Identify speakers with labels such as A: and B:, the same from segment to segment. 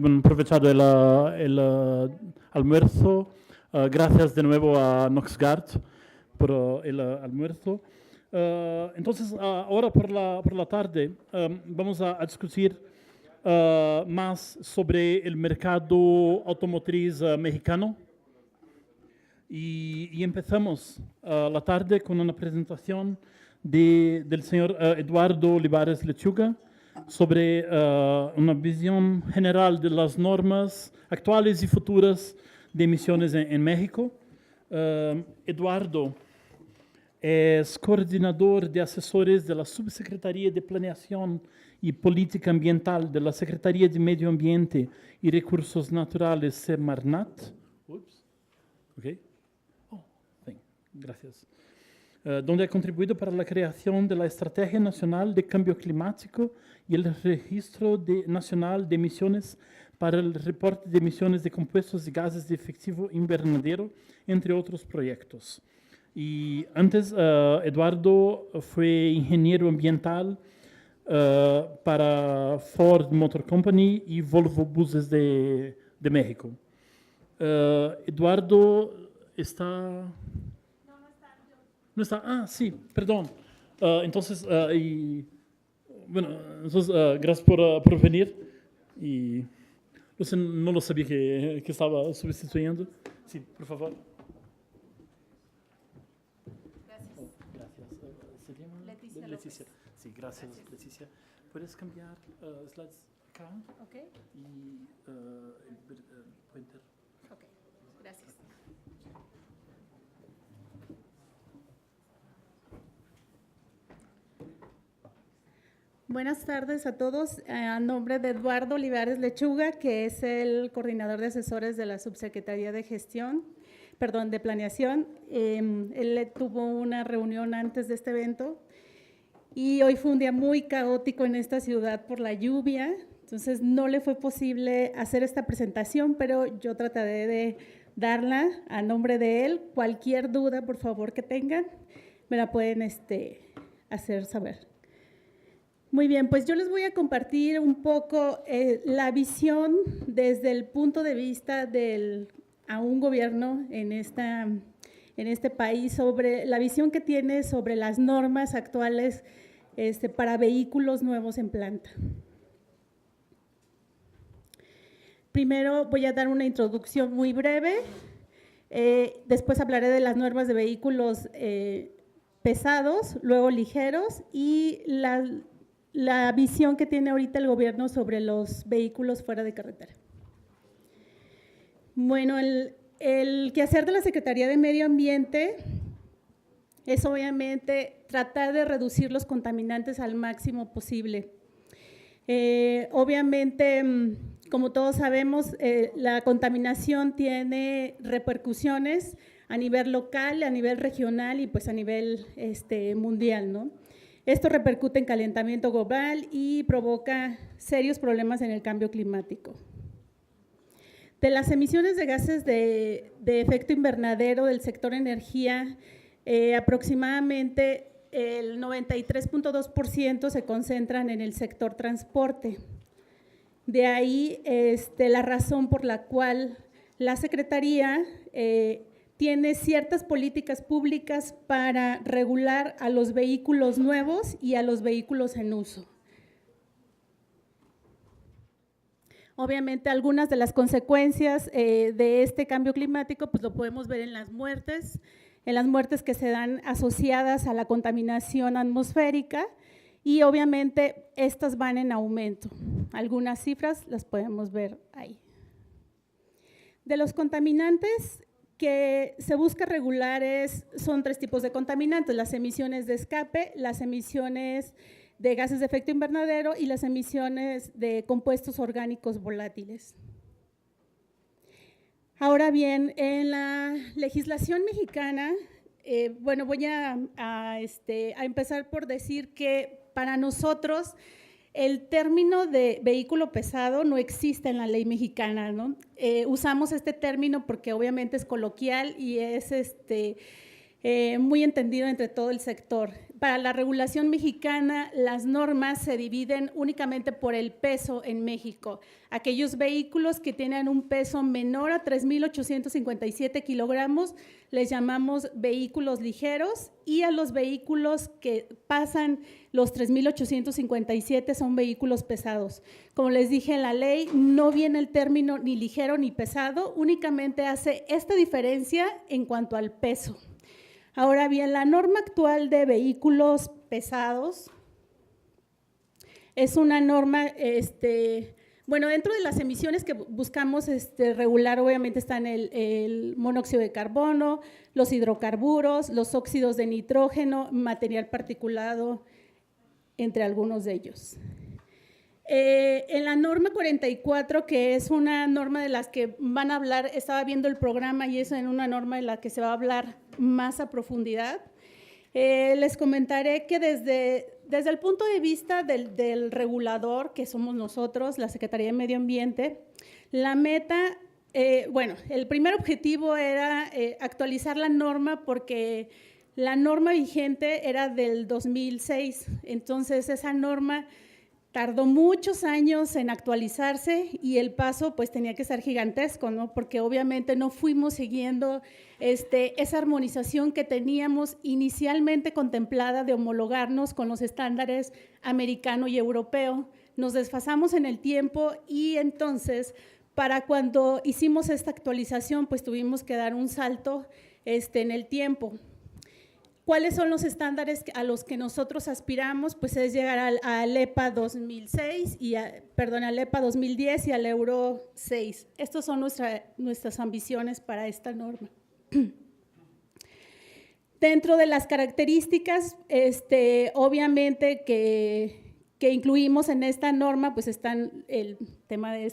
A: buen aprovechado el almuerzo. Gracias de nuevo a Noxgard por el almuerzo. Entonces, ahora por la tarde vamos a discutir más sobre el mercado automotriz mexicano. Y empezamos la tarde con una presentación del señor Eduardo Olivares Lechuga sobre una visión general de las normas actuales y futuras de emisiones en México. Eduardo es coordinador de asesores de la Subsecretaría de Planeación y Política Ambiental de la Secretaría de Medio Ambiente y Recursos Naturales, Semarnat. Okay. Gracias. Donde ha contribuido para la creación de la Estrategia Nacional de Cambio Climático y el Registro Nacional de Emisiones para el reporte de emisiones de compuestos de gases de efecto invernadero, entre otros proyectos. Y antes, Eduardo fue ingeniero ambiental para Ford Motor Company y Volvo Buses de México. Eduardo está... No está. Ah, sí, perdón. Entonces, gracias por venir. Y no lo sabía que estaba sustituyendo. Sí, por favor.
B: Gracias.
A: ¿Se llama?
B: Leticia.
A: Sí, gracias, Leticia. ¿Puedes cambiar slides acá?
B: Ok.
A: Y el pointer.
B: Ok, gracias. Buenas tardes a todos. A nombre de Eduardo Olivares Lechuga, que es el coordinador de asesores de la Subsecretaría de Planeación. Él tuvo una reunión antes de este evento y hoy fue un día muy caótico en esta ciudad por la lluvia, entonces no le fue posible hacer esta presentación, pero yo trataré de darla a nombre de él. Cualquier duda, por favor, que tengan, me la pueden hacer saber. Muy bien, pues yo les voy a compartir un poco la visión desde el punto de vista a un gobierno en este país, sobre la visión que tiene sobre las normas actuales para vehículos nuevos en planta. Primero voy a dar una introducción muy breve, después hablaré de las normas de vehículos pesados, luego ligeros y la visión que tiene ahorita el gobierno sobre los vehículos fuera de carretera. Bueno, el quehacer de la Secretaría de Medio Ambiente es obviamente tratar de reducir los contaminantes al máximo posible. Obviamente, como todos sabemos, la contaminación tiene repercusiones a nivel local, a nivel regional y pues a nivel mundial, ¿no? Esto repercute en calentamiento global y provoca serios problemas en el cambio climático. De las emisiones de gases de efecto invernadero del sector energía, aproximadamente el 93.2% se concentran en el sector transporte. De ahí la razón por la cual la Secretaría tiene ciertas políticas públicas para regular a los vehículos nuevos y a los vehículos en uso. Obviamente, algunas de las consecuencias de este cambio climático, pues lo podemos ver en las muertes que se dan asociadas a la contaminación atmosférica y obviamente estas van en aumento. Algunas cifras las podemos ver ahí. De los contaminantes que se busca regular son tres tipos de contaminantes: las emisiones de escape, las emisiones de gases de efecto invernadero y las emisiones de compuestos orgánicos volátiles. Ahora bien, en la legislación mexicana, bueno, voy a empezar por decir que para nosotros el término de vehículo pesado no existe en la ley mexicana, ¿no? Usamos este término porque obviamente es coloquial y es muy entendido entre todo el sector. para la regulación mexicana, las normas se dividen únicamente por el peso en México. Aquellos vehículos que tienen un peso menor a 3,857 kilogramos les llamamos vehículos ligeros, y a los vehículos que pasan los 3,857 son vehículos pesados. Como les dije, en la ley no viene el término ni ligero ni pesado, únicamente hace esta diferencia en cuanto al peso. Ahora bien, la norma actual de vehículos pesados es una norma, bueno, dentro de las emisiones que buscamos regular, obviamente están el monóxido de carbono, los hidrocarburos, los óxidos de nitrógeno, material particulado, entre algunos de ellos. En la norma 44, que es una norma de las que van a hablar, estaba viendo el programa y es en una norma de la que se va a hablar más a profundidad, les comentaré que desde el punto de vista del regulador, que somos nosotros, la Secretaría de Medio Ambiente, la meta, bueno, el primer objetivo era actualizar la norma porque la norma vigente era del 2006, entonces esa norma tardó muchos años en actualizarse y el paso pues tenía que ser gigantesco, ¿no? Porque obviamente no fuimos siguiendo esa armonización que teníamos inicialmente contemplada de homologarnos con los estándares americano y europeo. Nos desfasamos en el tiempo y entonces para cuando hicimos esta actualización pues tuvimos que dar un salto en el tiempo. ¿Cuáles son los estándares a los que nosotros aspiramos? Pues es llegar al EPA 2006 al EPA 2010 y al Euro 6. Estas son nuestras ambiciones para esta norma. Dentro de las características, obviamente que incluimos en esta norma, pues están el tema de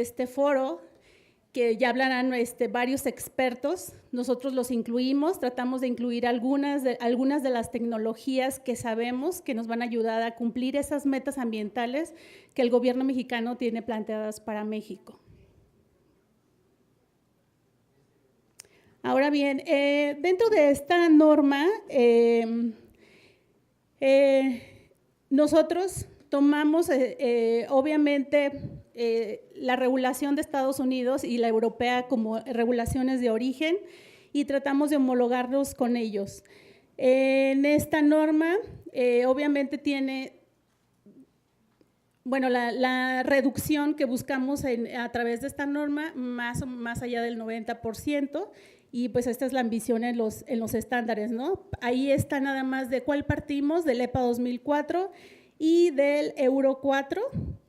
B: este foro, que ya hablarán varios expertos. Nosotros los incluimos, tratamos de incluir algunas de las tecnologías que sabemos que nos van a ayudar a cumplir esas metas ambientales que el gobierno mexicano tiene planteadas para México. Ahora bien, dentro de esta norma, nosotros tomamos, obviamente, la regulación de Estados Unidos y la europea como regulaciones de origen y tratamos de homologarnos con ellos. En esta norma, obviamente tiene, bueno, la reducción que buscamos a través de esta norma, más allá del 90%, y pues esta es la ambición en los estándares, ¿no? Ahí está nada más de cuál partimos, del EPA 2004 y del Euro 4,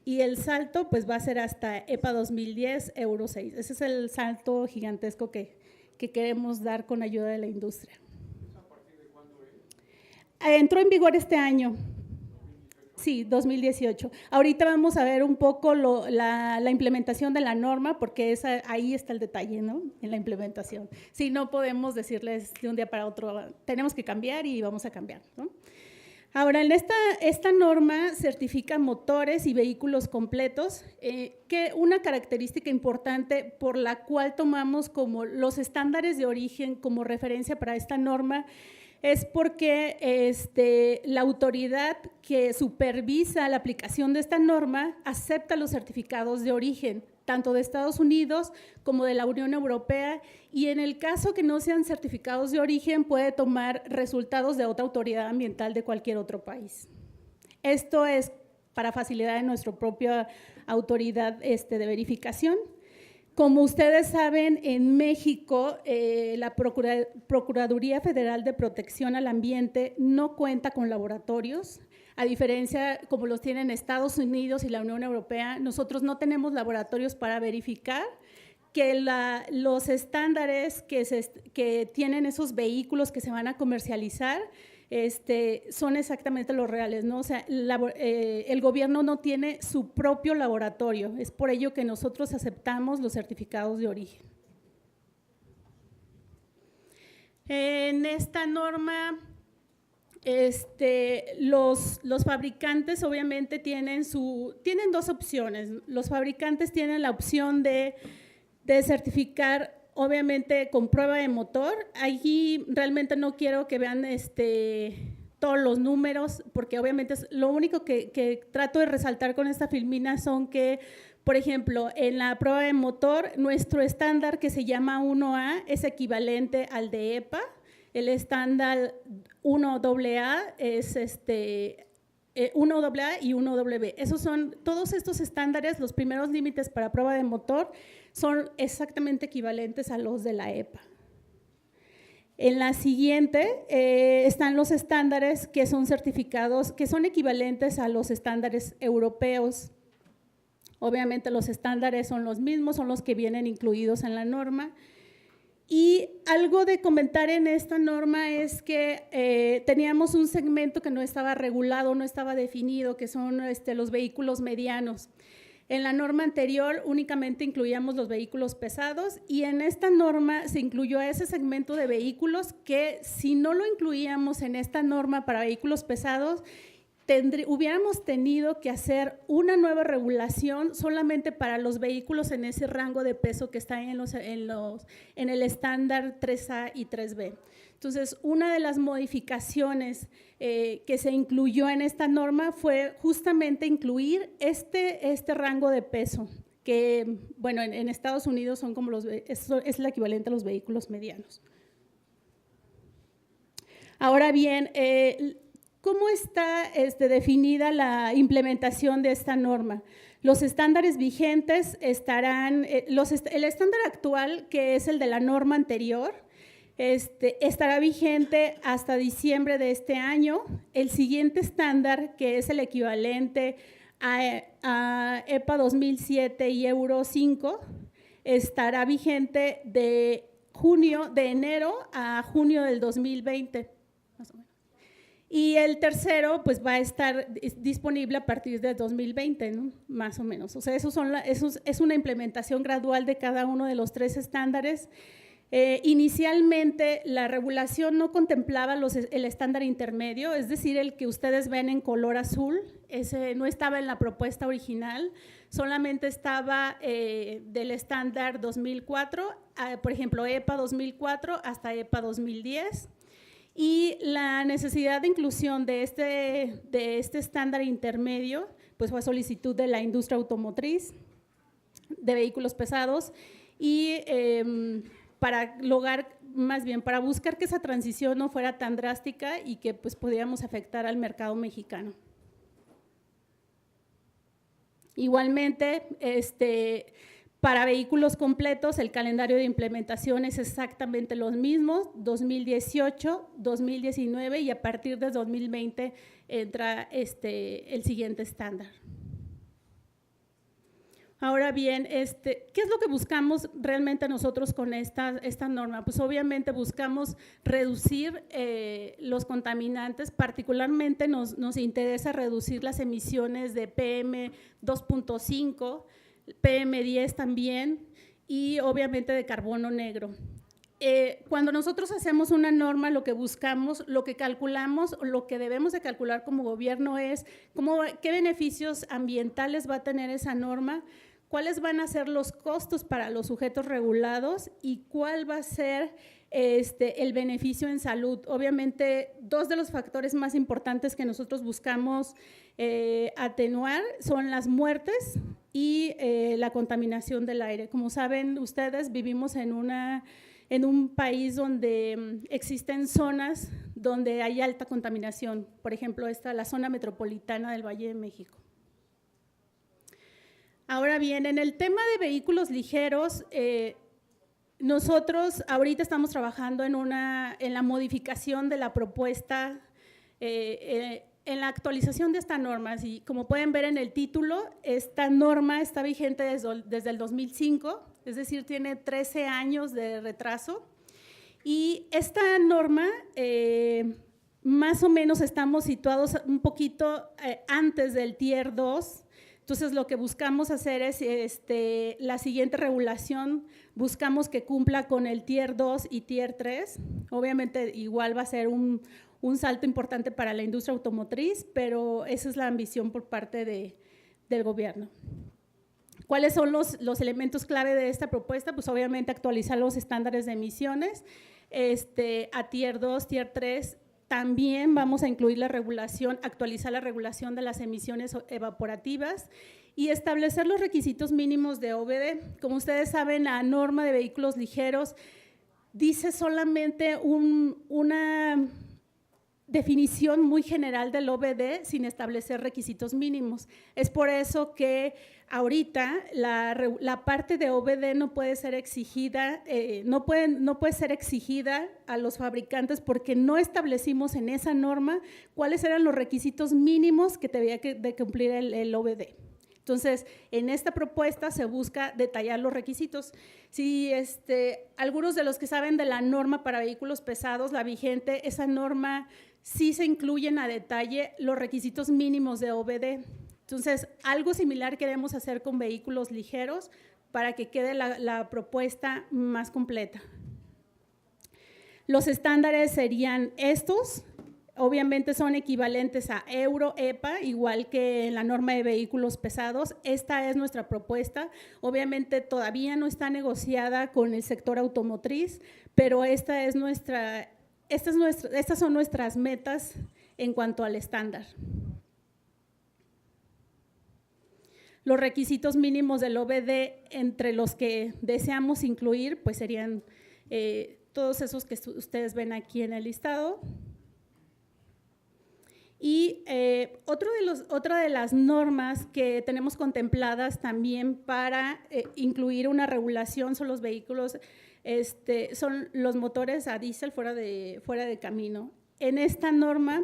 B: y el salto pues va a ser hasta EPA 2010, Euro 6. Ese es el salto gigantesco que queremos dar con ayuda de la industria.
C: ¿A partir de cuándo es?
B: Entró en vigor este año. Sí, 2018. Ahorita vamos a ver un poco la implementación de la norma, porque ahí está el detalle, ¿no? En la implementación. Sí, no podemos decirles de un día para otro, tenemos que cambiar y vamos a cambiar, ¿no? Ahora, en esta norma certifica motores y vehículos completos, que una característica importante por la cual tomamos como los estándares de origen como referencia para esta norma es porque la autoridad que supervisa la aplicación de esta norma acepta los certificados de origen, tanto de Estados Unidos como de la Unión Europea, y en el caso que no sean certificados de origen puede tomar resultados de otra autoridad ambiental de cualquier otro país. Esto es para facilidad de nuestra propia autoridad de verificación. Como ustedes saben, en México la Procuraduría Federal de Protección al Ambiente no cuenta con laboratorios. A diferencia, como los tienen Estados Unidos y la Unión Europea, nosotros no tenemos laboratorios para verificar que los estándares que tienen esos vehículos que se van a comercializar son exactamente los reales, ¿no? O sea, el gobierno no tiene su propio laboratorio, es por ello que nosotros aceptamos los certificados de origen. En esta norma, los fabricantes obviamente tienen dos opciones. Los fabricantes tienen la opción de certificar obviamente con prueba de motor. Allí realmente no quiero que vean todos los números, porque obviamente es lo único que trato de resaltar con esta filmina son que, por ejemplo, en la prueba de motor, nuestro estándar que se llama 1A es equivalente al de EPA. El estándar 1AA es 1AA y 1WB. Esos son, todos estos estándares, los primeros límites para prueba de motor, son exactamente equivalentes a los de la EPA. En la siguiente están los estándares que son certificados, que son equivalentes a los estándares europeos. Obviamente los estándares son los mismos, son los que vienen incluidos en la norma. Y algo de comentar en esta norma es que teníamos un segmento que no estaba regulado, no estaba definido, que son los vehículos medianos. En la norma anterior únicamente incluíamos los vehículos pesados y en esta norma se incluyó ese segmento de vehículos que si no lo incluíamos en esta norma para vehículos pesados, hubiéramos tenido que hacer una nueva regulación solamente para los vehículos en ese rango de peso que está en el estándar 3A y 3B. Entonces, una de las modificaciones que se incluyó en esta norma fue justamente incluir este rango de peso, que, bueno, en Estados Unidos son como es el equivalente a los vehículos medianos. Ahora bien, ¿cómo está definida la implementación de esta norma? Los estándares vigentes estarán, el estándar actual, que es el de la norma anterior, estará vigente hasta diciembre de este año. El siguiente estándar, que es el equivalente a EPA 2007 y Euro 5, estará vigente de enero a junio del 2020, más o menos. Y el tercero, pues va a estar disponible a partir de 2020, ¿no? Más o menos. O sea, es una implementación gradual de cada uno de los tres estándares. Inicialmente, la regulación no contemplaba el estándar intermedio, es decir, el que ustedes ven en color azul, ese no estaba en la propuesta original, solamente estaba del estándar 2004, por ejemplo, EPA 2004 hasta EPA 2010. Y la necesidad de inclusión de este estándar intermedio, pues fue a solicitud de la industria automotriz, de vehículos pesados, y para buscar que esa transición no fuera tan drástica y que pues pudiéramos afectar al mercado mexicano. Igualmente, para vehículos completos, el calendario de implementación es exactamente los mismos, 2018, 2019 y a partir de 2020 entra el siguiente estándar. Ahora bien, ¿qué es lo que buscamos realmente nosotros con esta norma? Pues obviamente buscamos reducir los contaminantes, particularmente nos interesa reducir las emisiones de PM 2.5, PM10 también y obviamente de carbono negro. Cuando nosotros hacemos una norma, lo que buscamos, lo que calculamos, lo que debemos de calcular como gobierno es qué beneficios ambientales va a tener esa norma, cuáles van a ser los costos para los sujetos regulados y cuál va a ser el beneficio en salud. Obviamente, dos de los factores más importantes que nosotros buscamos atenuar son las muertes y la contaminación del aire. Como saben ustedes, vivimos en un país donde existen zonas donde hay alta contaminación, por ejemplo, la zona metropolitana del Valle de México. Ahora bien, en el tema de vehículos ligeros, nosotros ahorita estamos trabajando en la modificación de la propuesta, en la actualización de esta norma. Y como pueden ver en el título, esta norma está vigente desde el 2005, es decir, tiene 13 años de retraso. Y esta norma, más o menos estamos situados un poquito antes del Tier 2. Entonces, lo que buscamos hacer es la siguiente regulación, buscamos que cumpla con el Tier 2 y Tier 3. Obviamente, igual va a ser un salto importante para la industria automotriz, pero esa es la ambición por parte del gobierno. ¿Cuáles son los elementos clave de esta propuesta? Pues obviamente actualizar los estándares de emisiones a Tier 2, Tier 3. También vamos a incluir la regulación, actualizar la regulación de las emisiones evaporativas y establecer los requisitos mínimos de OBD. Como ustedes saben, la norma de vehículos ligeros dice solamente una definición muy general del OBD sin establecer requisitos mínimos. Es por eso que ahorita la parte de OBD no puede ser exigida, no puede ser exigida a los fabricantes porque no establecimos en esa norma cuáles eran los requisitos mínimos que debía de cumplir el OBD. Entonces, en esta propuesta se busca detallar los requisitos. Si algunos de los que saben de la norma para vehículos pesados, la vigente, esa norma sí se incluyen a detalle los requisitos mínimos de OBD. Entonces, algo similar queremos hacer con vehículos ligeros para que quede la propuesta más completa. Los estándares serían estos. Obviamente son equivalentes a Euro, EPA, igual que en la norma de vehículos pesados. Esta es nuestra propuesta. Obviamente todavía no está negociada con el sector automotriz, pero estas son nuestras metas en cuanto al estándar. Los requisitos mínimos del OBD entre los que deseamos incluir, pues serían todos esos que ustedes ven aquí en el listado. Y otra de las normas que tenemos contempladas también para incluir una regulación son los vehículos, son los motores a diésel fuera de camino. En esta norma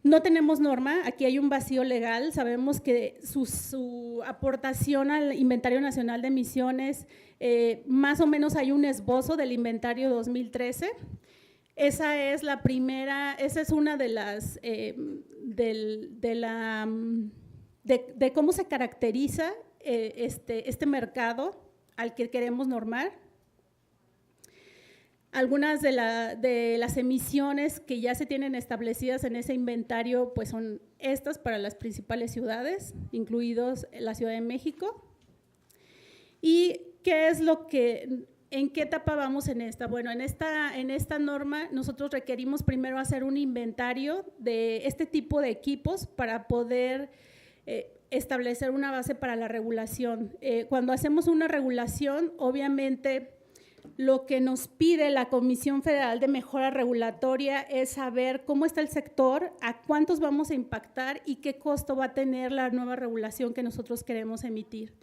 B: no tenemos norma, aquí hay un vacío legal, sabemos que su aportación al Inventario Nacional de Emisiones, más o menos hay un esbozo del inventario 2013. Esa es la primera, esa es una de las, de cómo se caracteriza este mercado al que queremos normar. Algunas de las emisiones que ya se tienen establecidas en ese inventario, pues son estas para las principales ciudades, incluidos la Ciudad de México. ¿Y qué es lo que… ¿En qué etapa vamos en esta? Bueno, en esta norma nosotros requerimos primero hacer un inventario de este tipo de equipos para poder establecer una base para la regulación. Cuando hacemos una regulación, obviamente lo que nos pide la Comisión Federal de Mejora Regulatoria es saber cómo está el sector, a cuántos vamos a impactar y qué costo va a tener la nueva regulación que nosotros queremos emitir.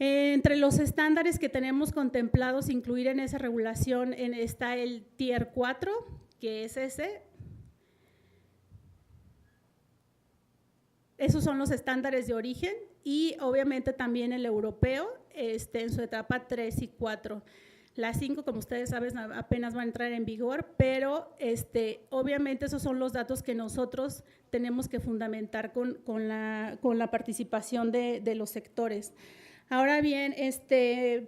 B: Entre los estándares que tenemos contemplados incluir en esa regulación está el Tier 4, que es ese. Esos son los estándares de origen y obviamente también el europeo en su etapa 3 y 4. La 5, como ustedes saben, apenas va a entrar en vigor, pero obviamente esos son los datos que nosotros tenemos que fundamentar con la participación de los sectores. Ahora bien,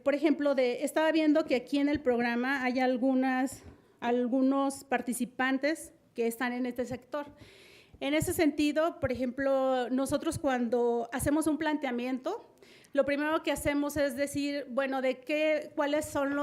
B: por ejemplo, estaba viendo que aquí en el programa hay algunos participantes que están en este sector. En ese sentido, por ejemplo, nosotros cuando hacemos un planteamiento, lo primero que hacemos es decir, bueno, cuáles son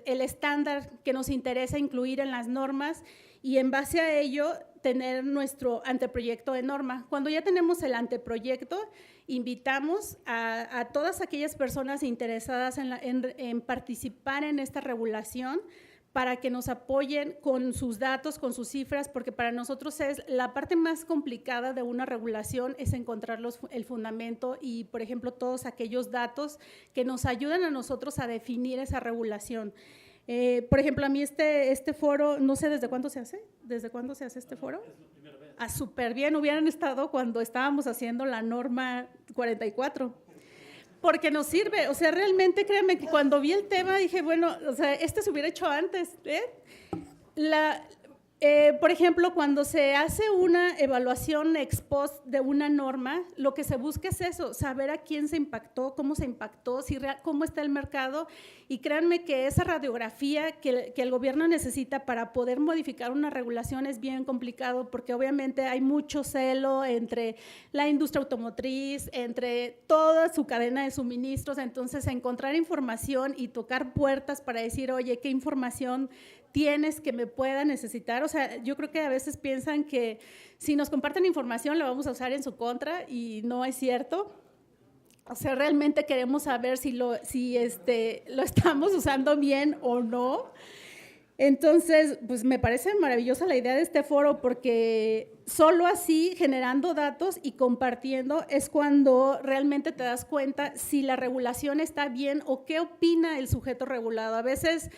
B: el estándar que nos interesa incluir en las normas y en base a ello tener nuestro anteproyecto de norma. Cuando ya tenemos el anteproyecto, invitamos a todas aquellas personas interesadas en participar en esta regulación para que nos apoyen con sus datos, con sus cifras, porque para nosotros es la parte más complicada de una regulación es encontrar el fundamento y, por ejemplo, todos aquellos datos que nos ayudan a nosotros a definir esa regulación. Por ejemplo, a mí este foro, no sé desde cuándo se hace. ¿Desde cuándo se hace este foro?
A: Es la primera vez.
B: Ah, súper bien, hubieran estado cuando estábamos haciendo la norma 44. Porque nos sirve, o sea, realmente créanme que cuando vi el tema dije, bueno, o sea, se hubiera hecho antes, Por ejemplo, cuando se hace una evaluación ex post de una norma, lo que se busca es eso, saber a quién se impactó, cómo se impactó, cómo está el mercado. Y créanme que esa radiografía que el gobierno necesita para poder modificar una regulación es bien complicado, porque obviamente hay mucho celo entre la industria automotriz, entre toda su cadena de suministros. Entonces, encontrar información y tocar puertas para decir, oye, ¿qué información tienes que me pueda necesitar? O sea, yo creo que a veces piensan que si nos comparten información la vamos a usar en su contra, y no es cierto. O sea, realmente queremos saber si lo estamos usando bien o no. Entonces, pues me parece maravillosa la idea de este foro, porque solo así, generando datos y compartiendo, es cuando realmente te das cuenta si la regulación está bien o qué opina el sujeto regulado. A veces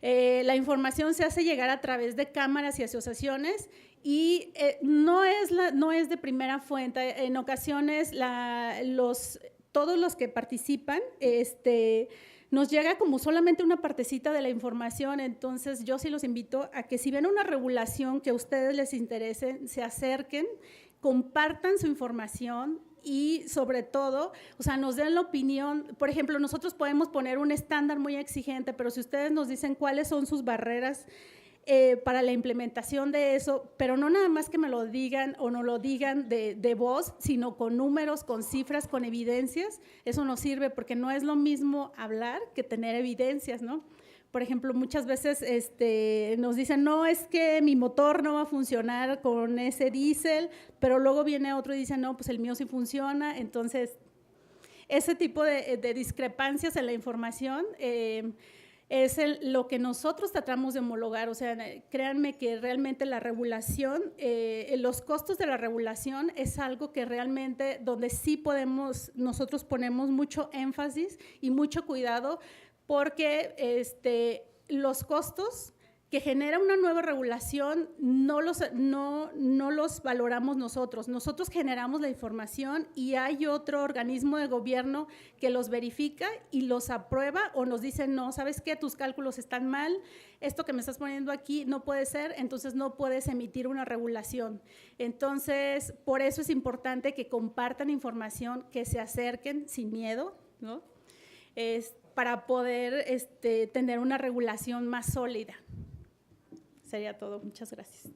B: la información se hace llegar a través de cámaras y asociaciones, y no es de primera fuente. En ocasiones todos los que participan nos llega como solamente una partecita de la información. Entonces yo sí los invito a que si ven una regulación que a ustedes les interese, se acerquen, compartan su información y sobre todo, o sea, nos den la opinión. Por ejemplo, nosotros podemos poner un estándar muy exigente, pero si ustedes nos dicen cuáles son sus barreras para la implementación de eso, pero no nada más que me lo digan o no lo digan de voz, sino con números, con cifras, con evidencias, eso nos sirve, porque no es lo mismo hablar que tener evidencias, ¿no? Por ejemplo, muchas veces nos dicen, no, es que mi motor no va a funcionar con ese diésel, pero luego viene otro y dice, no, pues el mío sí funciona. Entonces, ese tipo de discrepancias en la información es lo que nosotros tratamos de homologar. O sea, créanme que realmente la regulación, los costos de la regulación es algo que realmente donde sí nosotros ponemos mucho énfasis y mucho cuidado, porque los costos que genera una nueva regulación no los valoramos nosotros. Nosotros generamos la información y hay otro organismo de gobierno que los verifica y los aprueba, o nos dice, no, ¿sabes qué? Tus cálculos están mal, esto que me estás poniendo aquí no puede ser, entonces no puedes emitir una regulación. Entonces, por eso es importante que compartan información, que se acerquen sin miedo, ¿no? Para poder tener una regulación más sólida. Sería todo. Muchas gracias.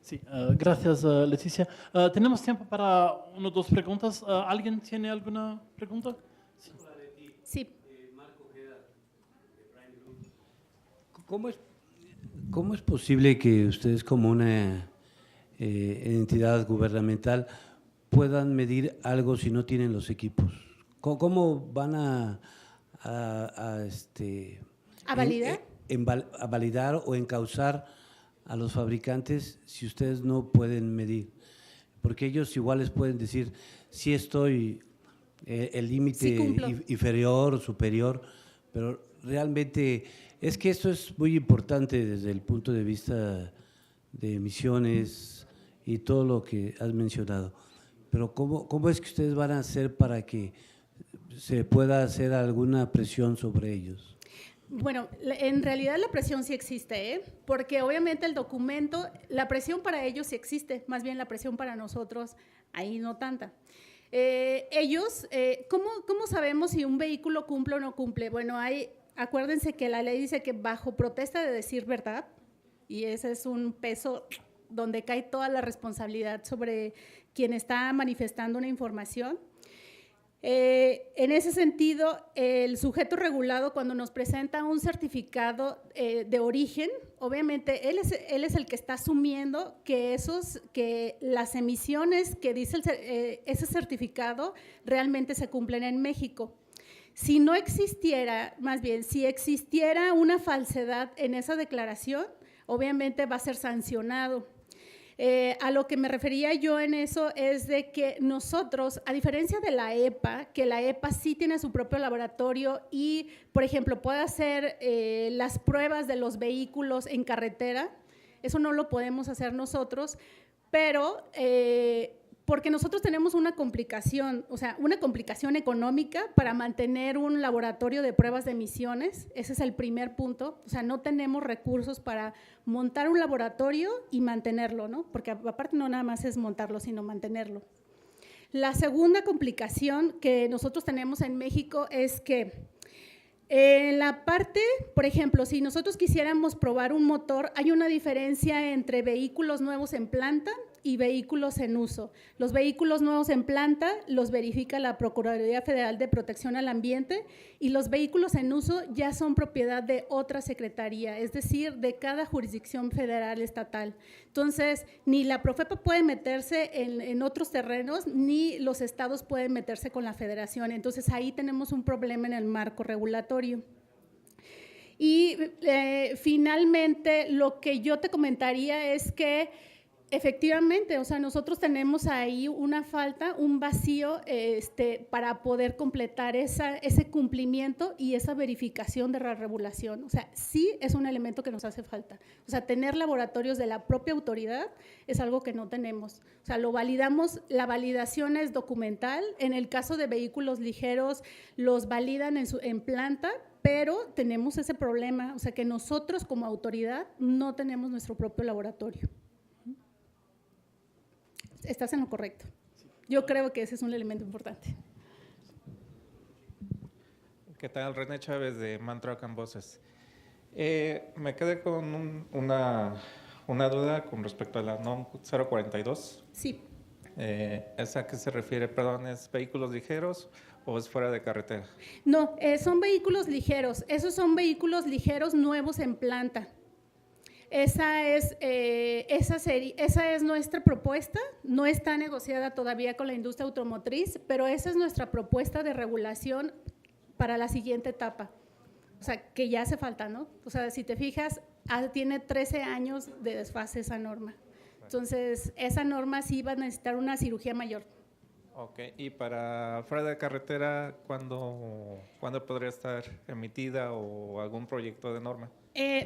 A: Sí, gracias, Leticia. Tenemos tiempo para una o dos preguntas. ¿Alguien tiene alguna pregunta?
B: Sí.
D: Marco Ojeda, de Prime Group. ¿Cómo es posible que ustedes, como una entidad gubernamental, puedan medir algo si no tienen los equipos? ¿Cómo van a
B: validar?
D: A validar o encauzar a los fabricantes si ustedes no pueden medir? Porque ellos igual les pueden decir, sí estoy el límite inferior o superior, pero realmente es que esto es muy importante desde el punto de vista de emisiones y todo lo que has mencionado. Pero ¿cómo es que ustedes van a hacer para que se pueda hacer alguna presión sobre ellos?
B: Bueno, en realidad la presión sí existe, porque obviamente el documento, la presión para ellos sí existe, más bien la presión para nosotros ahí no tanta. Ellos, ¿cómo sabemos si un vehículo cumple o no cumple? Bueno, acuérdense que la ley dice que bajo protesta de decir verdad, y ese es un peso donde cae toda la responsabilidad sobre quien está manifestando una información. En ese sentido, el sujeto regulado, cuando nos presenta un certificado de origen, obviamente él es el que está asumiendo que las emisiones que dice ese certificado realmente se cumplen en México. Si no existiera, más bien, si existiera una falsedad en esa declaración, obviamente va a ser sancionado. A lo que me refería yo en eso es de que nosotros, a diferencia de la EPA, que la EPA sí tiene su propio laboratorio y, por ejemplo, puede hacer las pruebas de los vehículos en carretera, eso no lo podemos hacer nosotros, pero Porque nosotros tenemos una complicación, o sea, una complicación económica para mantener un laboratorio de pruebas de emisiones. Ese es el primer punto. O sea, no tenemos recursos para montar un laboratorio y mantenerlo, ¿no? Porque aparte no nada más es montarlo, sino mantenerlo. La segunda complicación que nosotros tenemos en México es que en la parte, por ejemplo, si nosotros quisiéramos probar un motor, hay una diferencia entre vehículos nuevos en planta y vehículos en uso. Los vehículos nuevos en planta los verifica la Procuraduría Federal de Protección al Ambiente y los vehículos en uso ya son propiedad de otra secretaría, es decir, de cada jurisdicción federal estatal. Entonces, ni la Profepa puede meterse en otros terrenos, ni los estados pueden meterse con la federación. Entonces, ahí tenemos un problema en el marco regulatorio. Y finalmente, lo que yo te comentaría es que efectivamente, o sea, nosotros tenemos ahí una falta, un vacío para poder completar ese cumplimiento y esa verificación de la regulación. O sea, sí es un elemento que nos hace falta. O sea, tener laboratorios de la propia autoridad es algo que no tenemos. O sea, lo validamos, la validación es documental. En el caso de vehículos ligeros, los validan en planta, pero tenemos ese problema, o sea, que nosotros como autoridad no tenemos nuestro propio laboratorio. Estás en lo correcto. Yo creo que ese es un elemento importante.
C: ¿Qué tal? René Chávez de Mantra and Voces. Me quedé con una duda con respecto a la NOM 042.
B: Sí.
C: ¿Esa a qué se refiere? Perdón, ¿es vehículos ligeros o es fuera de carretera?
B: No, son vehículos ligeros. Esos son vehículos ligeros nuevos en planta. Esa es nuestra propuesta, no está negociada todavía con la industria automotriz, pero esa es nuestra propuesta de regulación para la siguiente etapa. O sea, que ya hace falta, ¿no? O sea, si te fijas, tiene 13 años de desfase esa norma. Entonces, esa norma sí va a necesitar una cirugía mayor.
C: Ok, y para fuera de carretera, ¿cuándo podría estar emitida o algún proyecto de norma?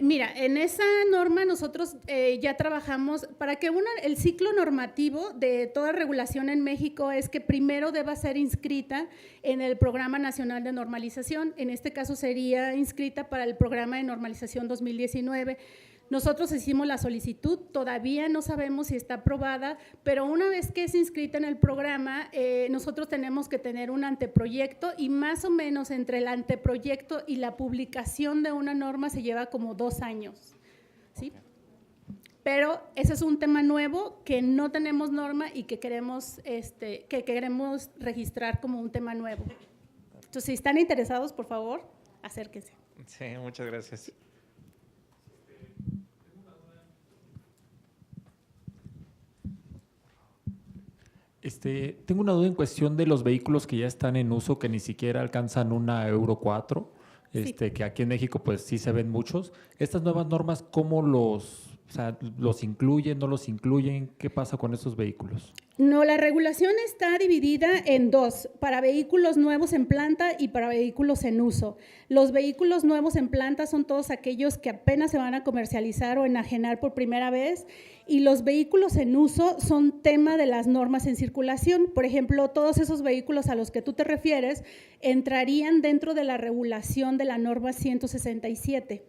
B: Mira, en esa norma nosotros ya trabajamos para que el ciclo normativo de toda regulación en México es que primero deba ser inscrita en el Programa Nacional de Normalización. En este caso sería inscrita para el Programa de Normalización 2019. Nosotros hicimos la solicitud, todavía no sabemos si está aprobada, pero una vez que es inscrita en el programa, nosotros tenemos que tener un anteproyecto y más o menos entre el anteproyecto y la publicación de una norma se lleva como 2 años, ¿sí? Pero ese es un tema nuevo que no tenemos norma y que queremos registrar como un tema nuevo. Entonces, si están interesados, por favor, acérquense.
C: Sí, muchas gracias.
E: Tengo una duda en cuestión de los vehículos que ya están en uso, que ni siquiera alcanzan una Euro 4,
B: Sí.
E: que aquí en México pues sí se ven muchos. Estas nuevas normas, ¿cómo los incluyen, no los incluyen? ¿Qué pasa con estos vehículos?
B: No, la regulación está dividida en 2, para vehículos nuevos en planta y para vehículos en uso. Los vehículos nuevos en planta son todos aquellos que apenas se van a comercializar o enajenar por primera vez, y los vehículos en uso son tema de las normas en circulación. Por ejemplo, todos esos vehículos a los que tú te refieres entrarían dentro de la regulación de la norma 167.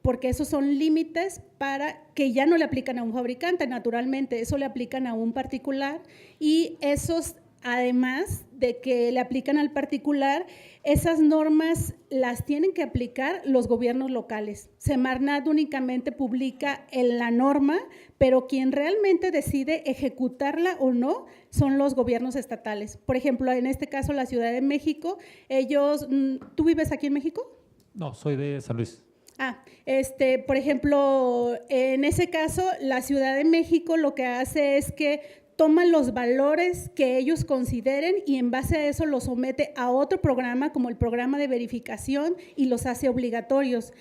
B: Porque esos son límites para que ya no le aplican a un fabricante, naturalmente, eso le aplican a un particular, y esos, además de que le aplican al particular, esas normas las tienen que aplicar los gobiernos locales. Semarnat únicamente publica en la norma, pero quien realmente decide ejecutarla o no son los gobiernos estatales. Por ejemplo, en este caso la Ciudad de México, ¿tú vives aquí en México?
E: No, soy de San Luis.
B: Por ejemplo, en ese caso, la Ciudad de México lo que hace es que toma los valores que ellos consideren y en base a eso los somete a otro programa, como el programa de verificación, y los hace obligatorios.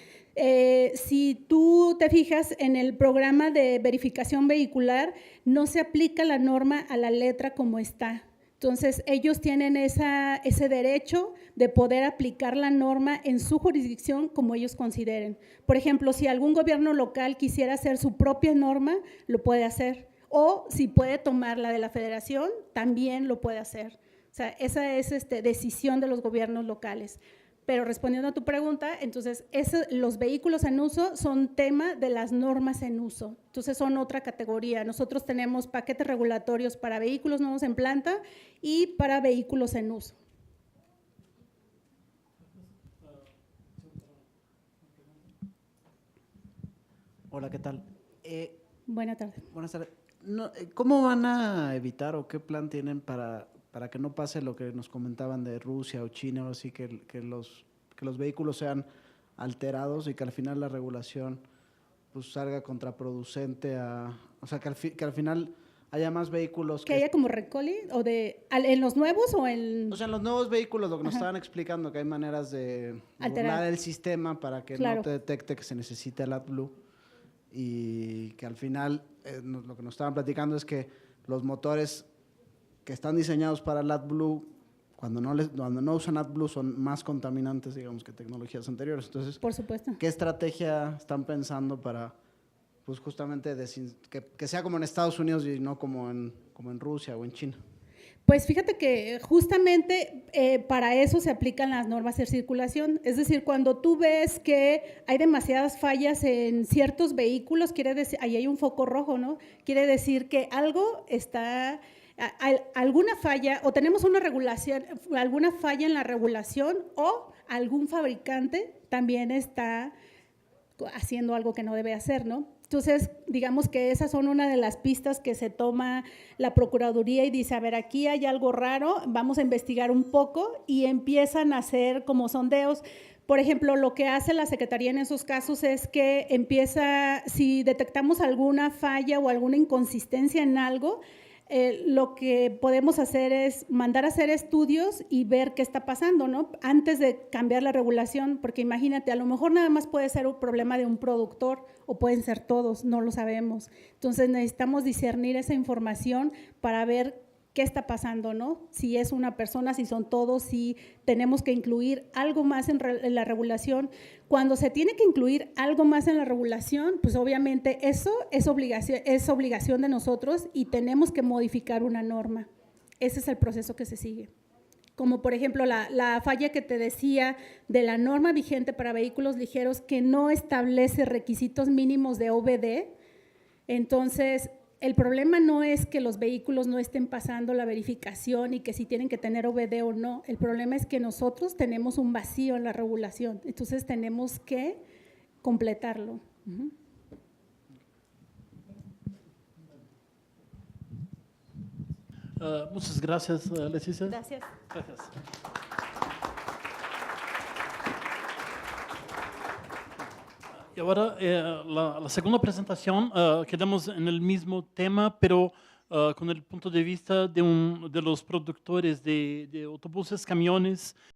B: Si tú te fijas en el programa de verificación vehicular, no se aplica la norma a la letra como está. Entonces, ellos tienen ese derecho de poder aplicar la norma en su jurisdicción como ellos consideren. Por ejemplo, si algún gobierno local quisiera hacer su propia norma, lo puede hacer. o si puede tomar la de la federación, también lo puede hacer. O sea, esa es decisión de los gobiernos locales. Pero respondiendo a tu pregunta, entonces los vehículos en uso son tema de las normas en uso, entonces son otra categoría. Nosotros tenemos paquetes regulatorios para vehículos nuevos en planta y para vehículos en uso.
F: Hola, ¿qué tal?
B: Buenas tardes.
F: Buenas tardes. No, ¿cómo van a evitar o qué plan tienen para que no pase lo que nos comentaban de Rusia o China o así, que los vehículos sean alterados y que al final la regulación pues salga contraproducente o sea, que al final haya más vehículos
B: ¿Que haya como recall o en los nuevos o en...?
F: O sea, en los nuevos vehículos, lo que nos estaban explicando, que hay maneras de
B: Alterar.
F: burlar el sistema para que
B: Claro.
F: no te detecte que se necesita el AdBlue y que al final lo que nos estaban platicando es que los motores que están diseñados para el AdBlue, cuando no usan AdBlue, son más contaminantes, digamos, que tecnologías anteriores. Entonces,
B: Por supuesto.
F: ¿qué estrategia están pensando para, pues justamente, que sea como en Estados Unidos y no como en Rusia o en China?
B: Pues fíjate que justamente para eso se aplican las normas de circulación. Es decir, cuando tú ves que hay demasiadas fallas en ciertos vehículos, quiere decir, ahí hay un foco rojo, ¿no? Quiere decir que algo está, alguna falla, o tenemos una regulación, alguna falla en la regulación, o algún fabricante también está haciendo algo que no debe hacer, ¿no? Entonces, digamos que esas son una de las pistas que se toma la Procuraduría y dice, a ver, aquí hay algo raro, vamos a investigar un poco y empiezan a hacer como sondeos. Por ejemplo, lo que hace la Secretaría en esos casos es que empieza, si detectamos alguna falla o alguna inconsistencia en algo, lo que podemos hacer es mandar a hacer estudios y ver qué está pasando, ¿no? Antes de cambiar la regulación, porque imagínate, a lo mejor nada más puede ser un problema de un productor o pueden ser todos, no lo sabemos. Entonces necesitamos discernir esa información para ver qué está pasando, ¿no? Si es una persona, si son todos, si tenemos que incluir algo más en la regulación. Cuando se tiene que incluir algo más en la regulación, pues obviamente eso es obligación de nosotros y tenemos que modificar una norma. Ese es el proceso que se sigue. Como por ejemplo la falla que te decía de la norma vigente para vehículos ligeros que no establece requisitos mínimos de OBD. Entonces, el problema no es que los vehículos no estén pasando la verificación y que si tienen que tener OBD o no. El problema es que nosotros tenemos un vacío en la regulación, entonces tenemos que completarlo.
A: Muchas gracias, Leticia.
B: Gracias.
A: Gracias. Y ahora la segunda presentación, quedamos en el mismo tema, pero con el punto de vista de los productores de autobuses, camiones